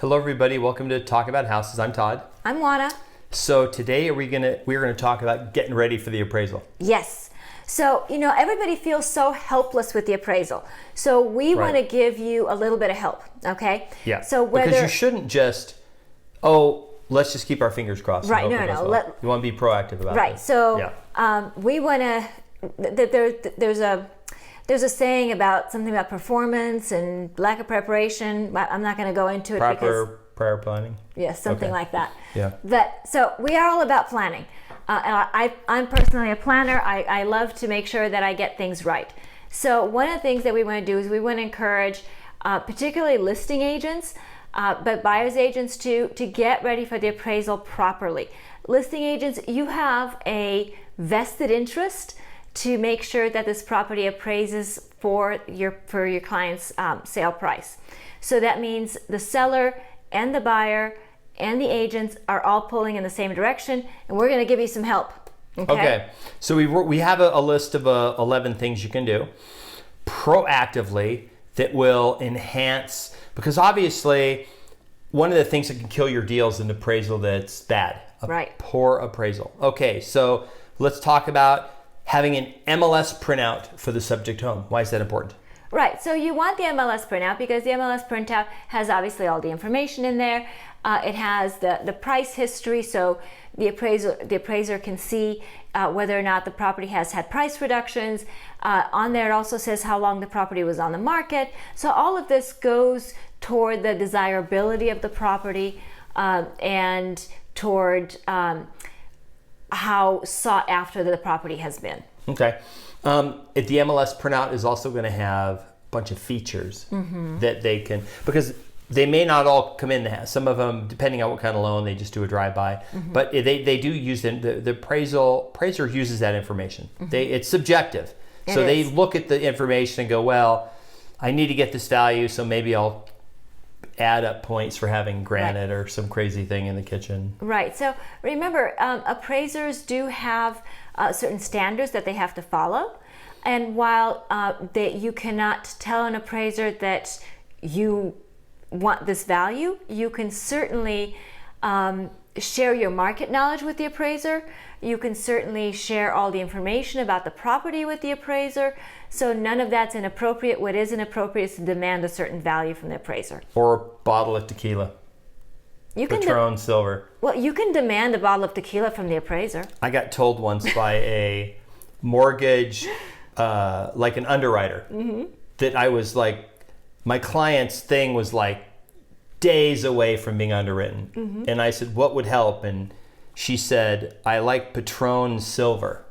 Hello, everybody. Welcome to Talk About Houses. I'm Todd. I'm Juana. So today we're gonna talk about getting ready for the appraisal. Yes. So, everybody feels so helpless with the appraisal. So we want to give you a little bit of help, okay? Yeah. So because you shouldn't just, let's just keep our fingers crossed. Right, no. You want to be proactive about it. Right. So we want to, there's a saying about something about performance and lack of preparation. I'm not going to go into it Proper prior planning. Yes, something like that. Yeah. But so we are all about planning. I'm personally a planner. I love to make sure that I get things right. So one of the things that we want to do is we want to encourage particularly listing agents, but buyer's agents too, to get ready for the appraisal properly. Listing agents, you have a vested interest to make sure that this property appraises for your client's sale price. So that means the seller and the buyer and the agents are all pulling in the same direction, and we're going to give you some help. Okay. So we have a list of 11 things you can do proactively that will enhance, because obviously one of the things that can kill your deal is an appraisal that's bad. Poor appraisal. Okay, so let's talk about having an MLS printout for the subject home. Why is that important? Right, so you want the MLS printout because the MLS printout has obviously all the information in there. It has the price history, so the appraiser can see whether or not the property has had price reductions. On there it also says how long the property was on the market. So all of this goes toward the desirability of the property and toward how sought after the property has been. Okay. If the MLS printout is also going to have a bunch of features that they can, because they may not all come in there. Some of them, depending on what kind of loan, they just do a drive-by. But they do use the appraiser uses that information. It's subjective. So they look at the information and go, well, I need to get this value, so maybe I'll add up points for having granite or some crazy thing in the kitchen. Right. So remember, appraisers do have certain standards that they have to follow. And while you cannot tell an appraiser that you want this value, you can certainly share your market knowledge with the appraiser. You can certainly share all the information about the property with the appraiser. So none of that's inappropriate. What is inappropriate is to demand a certain value from the appraiser. Or a bottle of tequila. Patron Silver. Well, you can demand a bottle of tequila from the appraiser. I got told once by a mortgage, like an underwriter, that I was like, my client's thing was like days away from being underwritten. And I said, what would help? And she said, I like Patron Silver.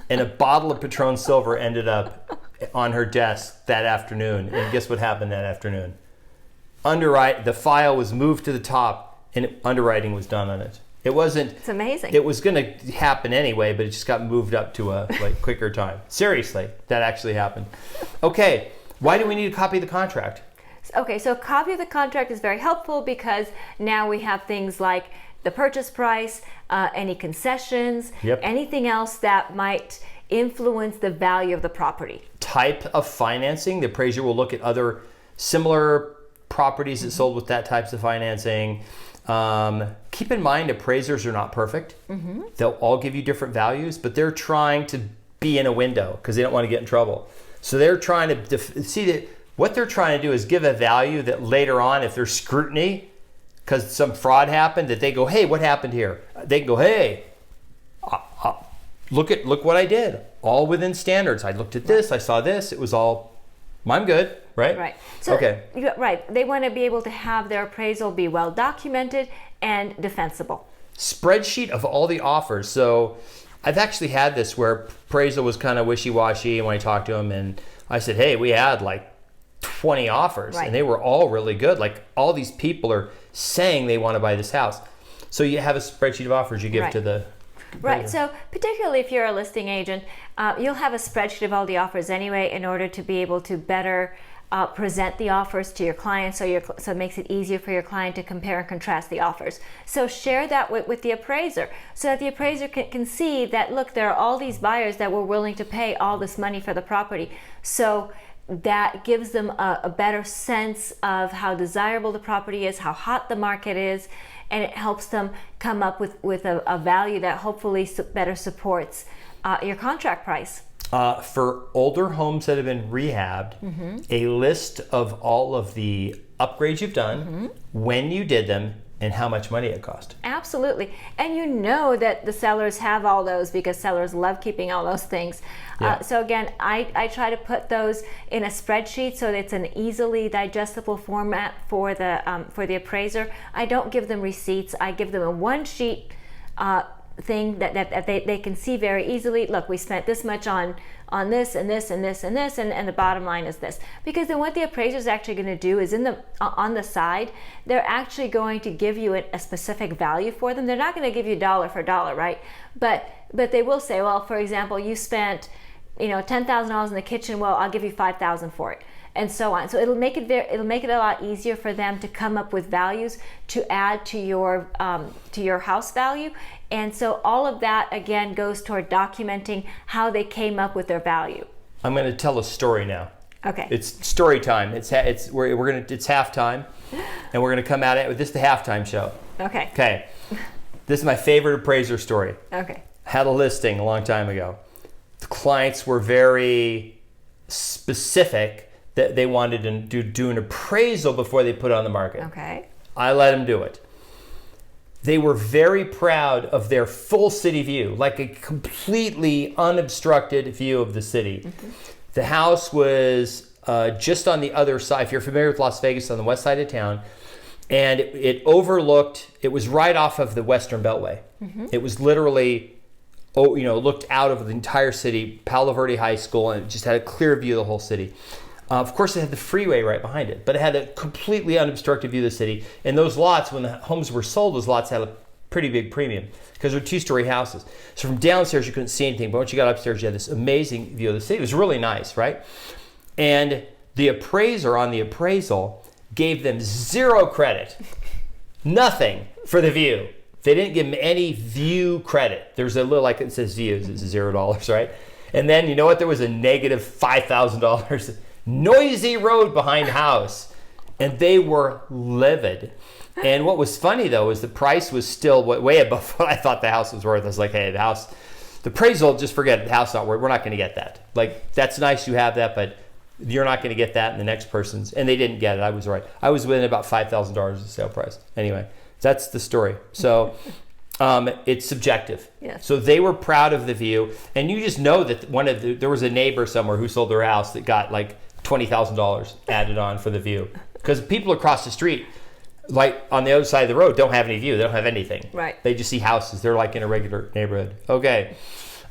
And a bottle of Patron Silver ended up on her desk that afternoon. And guess what happened that afternoon? The file was moved to the top and underwriting was done on it. It's amazing. It was going to happen anyway, but it just got moved up to a quicker time. Seriously, that actually happened. Okay, why do we need a copy of the contract? Okay, so a copy of the contract is very helpful because now we have things like the purchase price, any concessions, anything else that might influence the value of the property. Type of financing. The appraiser will look at other similar properties that sold with that types of financing. Keep in mind, appraisers are not perfect. They'll all give you different values, but they're trying to be in a window because they don't want to get in trouble. So they're trying to see that what they're trying to do is give a value that later on, if there's scrutiny, because some fraud happened, that they go, hey, what happened here? They can go, hey, look what I did. All within standards. I looked at this, I saw this, it was all, I'm good, right? Right. So, They want to be able to have their appraisal be well documented and defensible. Spreadsheet of all the offers. So I've actually had this where appraisal was kind of wishy-washy when I talked to him, and I said, hey, we had like 20 offers and they were all really good. Like all these people are saying they want to buy this house. So you have a spreadsheet of offers you give to the Right. So particularly if you're a listing agent, you'll have a spreadsheet of all the offers anyway in order to be able to better present the offers to your client, so it makes it easier for your client to compare and contrast the offers. So share that with the appraiser so that the appraiser can see that, look, there are all these buyers that were willing to pay all this money for the property. So that gives them a better sense of how desirable the property is, how hot the market is, and it helps them come up with a value that hopefully better supports your contract price. For older homes that have been rehabbed, a list of all of the upgrades you've done, when you did them, and how much money it cost. Absolutely. And you know that the sellers have all those because sellers love keeping all those things. Yeah. So again, I try to put those in a spreadsheet so that it's an easily digestible format for the appraiser. I don't give them receipts. I give them a one sheet thing that they can see very easily. Look, we spent this much on this and this and this and this, and the bottom line is this. Because then what the appraiser is actually going to do is on the side, they're actually going to give you a specific value for them. They're not going to give you dollar for dollar, right? But they will say, well, for example, you spent $10,000 in the kitchen. Well, I'll give you $5,000 for it, and so on. So it'll make it a lot easier for them to come up with values to add to your house value. And so all of that again goes toward documenting how they came up with their value. I'm going to tell a story now. Okay. It's story time. It's halftime, and we're going to come at it with this the halftime show. Okay. Okay. This is my favorite appraiser story. Okay. Had a listing a long time ago. The clients were very specific that they wanted to do an appraisal before they put it on the market. Okay. I let them do it. They were very proud of their full city view, like a completely unobstructed view of the city. The house was just on the other side. If you're familiar with Las Vegas, on the west side of town, and it overlooked, it was right off of the Western Beltway. It was literally, looked out of the entire city, Palo Verde High School, and it just had a clear view of the whole city. Of course, it had the freeway right behind it, but it had a completely unobstructed view of the city. And those lots, when the homes were sold, those lots had a pretty big premium because they're two-story houses. So from downstairs, you couldn't see anything, but once you got upstairs, you had this amazing view of the city. It was really nice, right? And the appraiser on the appraisal gave them zero credit, nothing for the view. They didn't give them any view credit. There's a little, like it says views, it's $0, right? And then you know what? There was a negative $5,000. Noisy road behind house, and they were livid. And what was funny though is the price was still way above what I thought the house was worth. I was like, hey, the appraisal, just forget it. The house not worth. We're not going to get that. Like, that's nice you have that, but you're not going to get that in the next person's. And they didn't get it. I was right. I was within about $5,000 of the sale price. Anyway, that's the story. So it's subjective. Yes. So they were proud of the view, and you just know that there was a neighbor somewhere who sold their house that got like $20,000 added on for the view, because people across the street, like on the other side of the road, don't have any view. They don't have anything. Right. They just see houses. They're like in a regular neighborhood. Okay.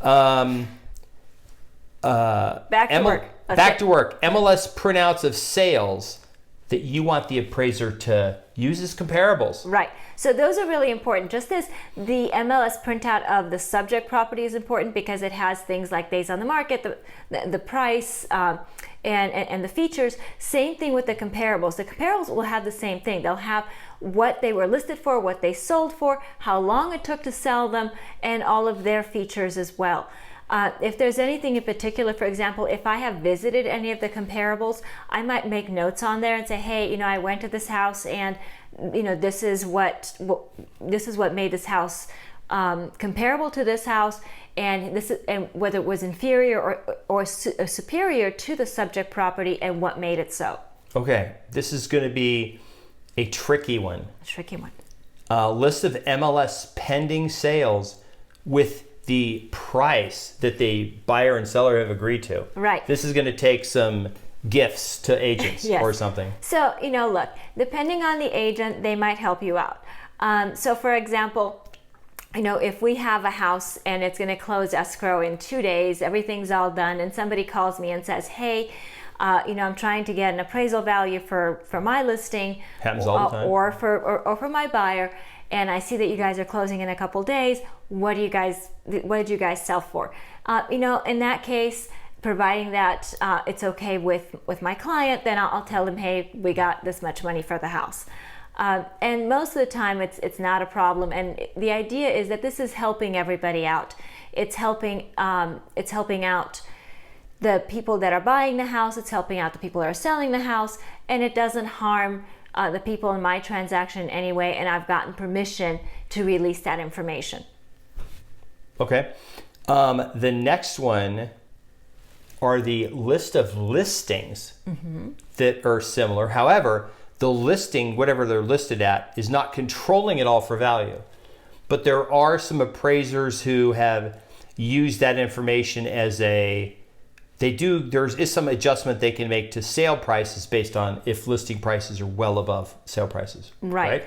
Back to work. Back to work. MLS printouts of sales that you want the appraiser to use as comparables. Right. So those are really important. Just as the MLS printout of the subject property is important because it has things like days on the market, the price, and the features. Same thing with the comparables. The comparables will have the same thing. They'll have what they were listed for, what they sold for, how long it took to sell them, and all of their features as well. If there's anything in particular, for example, if I have visited any of the comparables, I might make notes on there and say, hey, I went to this house and this is what made this house comparable to this house, and whether it was inferior or superior to the subject property, and what made it so. Okay, this is going to be a tricky one. A tricky one. A list of MLS pending sales with the price that the buyer and seller have agreed to. Right. This is going to take some gifts to agents yes. or something. So, look, depending on the agent, they might help you out. So, for example, if we have a house and it's going to close escrow in 2 days, everything's all done, and somebody calls me and says, hey, I'm trying to get an appraisal value for my listing. Happens all the time. Or for my buyer, and I see that you guys are closing in a couple days. What did you guys sell for? In that case, providing that it's okay with my client, then I'll tell them, hey, we got this much money for the house. And most of the time it's not a problem. And the idea is that this is helping everybody out. It's helping out the people that are buying the house, it's helping out the people that are selling the house, and it doesn't harm the people in my transaction anyway, and I've gotten permission to release that information. Okay. The next one are the list of listings that are similar. However, the listing, whatever they're listed at, is not controlling it all for value. But there are some appraisers who have used that information as there is some adjustment they can make to sale prices based on if listing prices are well above sale prices. Right.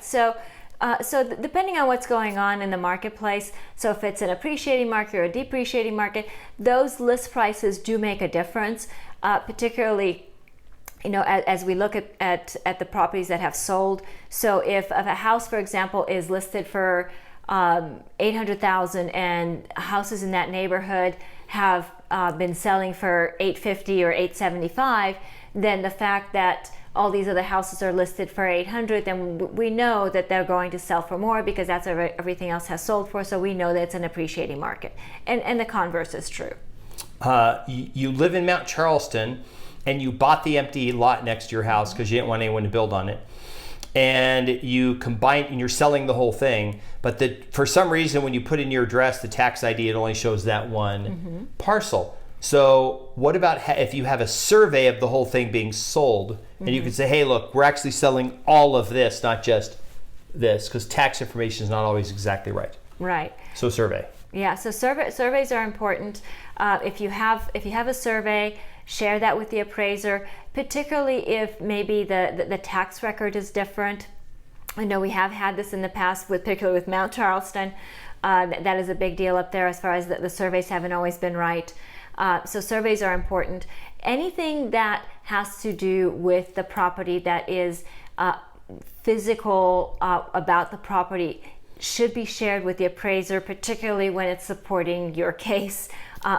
So depending on what's going on in the marketplace, so if it's an appreciating market or a depreciating market, those list prices do make a difference, particularly as we look at the properties that have sold. So if a house, for example, is listed for $800,000 and houses in that neighborhood have been selling for $850 or $875, then the fact that all these other houses are listed for $800, then we know that they're going to sell for more because that's what everything else has sold for. So we know that it's an appreciating market, and the converse is true. You live in Mount Charleston, and you bought the empty lot next to your house because you didn't want anyone to build on it, and you combine and you're selling the whole thing, but for some reason when you put in your address, the tax ID, it only shows that one parcel. So what about if you have a survey of the whole thing being sold, and you can say, hey, look, we're actually selling all of this, not just this, because tax information is not always exactly right. Right. So survey. Yeah, so surveys are important. If you have a survey, share that with the appraiser, particularly if maybe the tax record is different. I know we have had this in the past, particularly with Mount Charleston. That is a big deal up there as far as the surveys haven't always been right. So surveys are important. Anything that has to do with the property that is physical about the property should be shared with the appraiser, particularly when it's supporting your case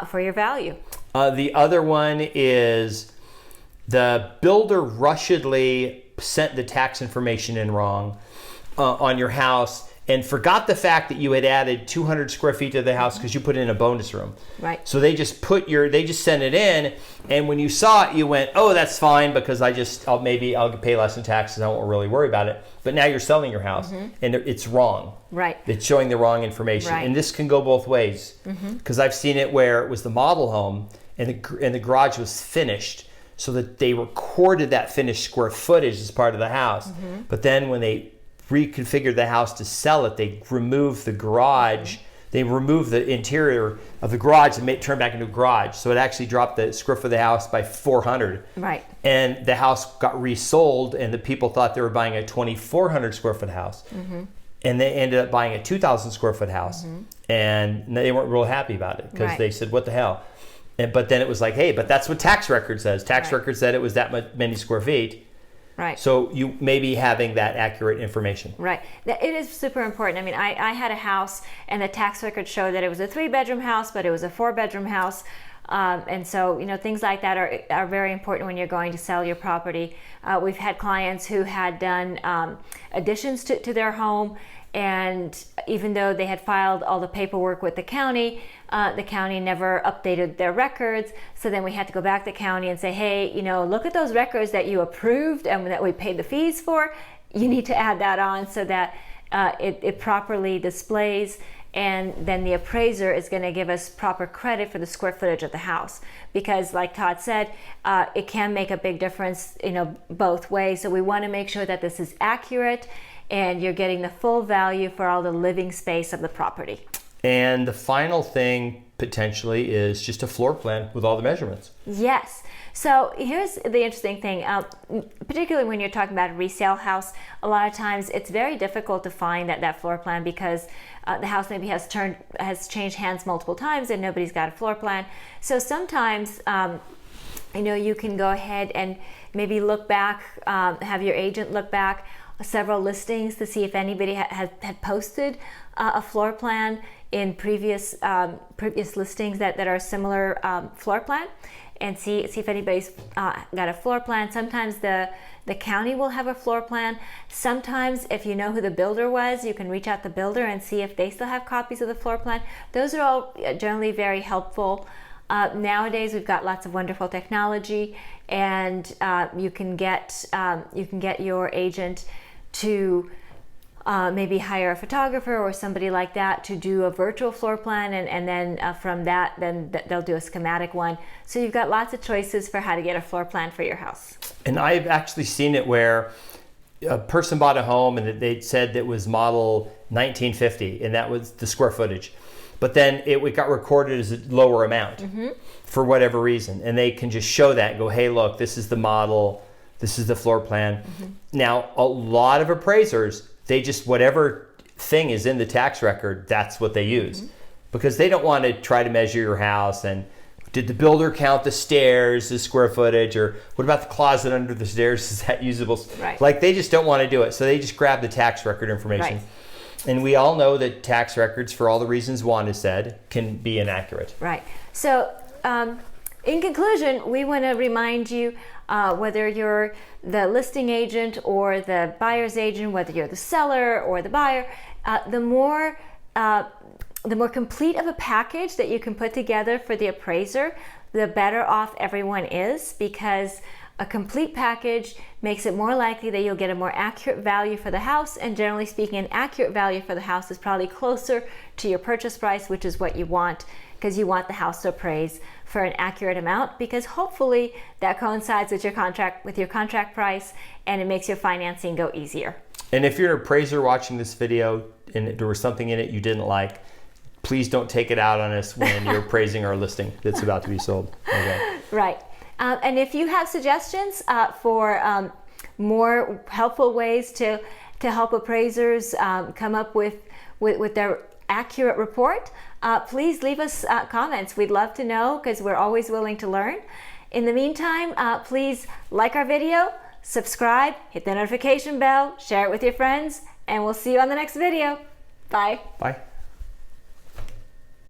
for your value. The other one is the builder rushedly sent the tax information in wrong on your house and forgot the fact that you had added 200 square feet to the house because you put in a bonus room. Right. So they just sent it in, and when you saw it, you went, oh, that's fine because I'll pay less in taxes. I won't really worry about it. But now you're selling your house, and it's wrong. Right. It's showing the wrong information, right. And this can go both ways because I've seen it where it was the model home and the garage was finished, so that they recorded that finished square footage as part of the house. But then when they reconfigured the house to sell it, they removed the garage. They removed the interior of the garage and turned back into a garage. So it actually dropped the square foot of the house by 400. Right. And the house got resold, and the people thought they were buying a 2,400 square foot house. And they ended up buying a 2,000 square foot house. And they weren't real happy about it because they said, what the hell? But then it was like, hey, but that's what tax record says. Tax record said it was that many square feet. Right. So you may be having that accurate information. Right. It is super important. I mean, I had a house, and the tax record showed that it was a 3-bedroom house, but it was a 4-bedroom house. And so, things like that are very important when you're going to sell your property. We've had clients who had done additions to their home, and even though they had filed all the paperwork with the county never updated their records. So then we had to go back to the county and say, hey, look at those records that you approved and that we paid the fees for. You need to add that on so that it properly displays, and then the appraiser is going to give us proper credit for the square footage of the house. Because like Todd said, it can make a big difference, both ways. So we want to make sure that this is accurate and you're getting the full value for all the living space of the property. And the final thing potentially is just a floor plan with all the measurements. Yes. So here's the interesting thing, particularly when you're talking about a resale house, a lot of times it's very difficult to find that floor plan because the house maybe has changed hands multiple times and nobody's got a floor plan. So sometimes, you can go ahead and maybe look back, have your agent look back several listings to see if anybody had posted a floor plan in previous listings that are similar floor plan, and see if anybody's got a floor plan. Sometimes the county will have a floor plan. Sometimes if you know who the builder was, you can reach out to the builder and see if they still have copies of the floor plan. Those are all generally very helpful. Nowadays, we've got lots of wonderful technology, and you can get your agent to maybe hire a photographer or somebody like that to do a virtual floor plan, and then from that, they'll do a schematic one. So you've got lots of choices for how to get a floor plan for your house. And I've actually seen it where a person bought a home and they said that was model 1950, and that was the square footage. But then it got recorded as a lower amount for whatever reason. And they can just show that and go, hey, look, this is the model, this is the floor plan. Now, a lot of appraisers, they just, whatever thing is in the tax record, that's what they use. Because they don't want to try to measure your house and did the builder count the stairs, the square footage, or what about the closet under the stairs? Is that usable? Right. Like, they just don't want to do it. So they just grab the tax record information. Right. And we all know that tax records, for all the reasons Wanda said, can be inaccurate. Right. So in conclusion, we want to remind you, whether you're the listing agent or the buyer's agent, whether you're the seller or the buyer, the more complete of a package that you can put together for the appraiser, the better off everyone is, because a complete package makes it more likely that you'll get a more accurate value for the house, and generally speaking, an accurate value for the house is probably closer to your purchase price, which is what you want, because you want the house to appraise for an accurate amount, because hopefully that coincides with your contract price, and it makes your financing go easier. And if you're an appraiser watching this video and there was something in it you didn't like, please don't take it out on us when you're appraising our listing that's about to be sold. Okay. Right. And if you have suggestions for more helpful ways to help appraisers come up with their accurate report, please leave us comments. We'd love to know, because we're always willing to learn. In the meantime, please like our video, subscribe, hit the notification bell, share it with your friends, and we'll see you on the next video. Bye. Bye.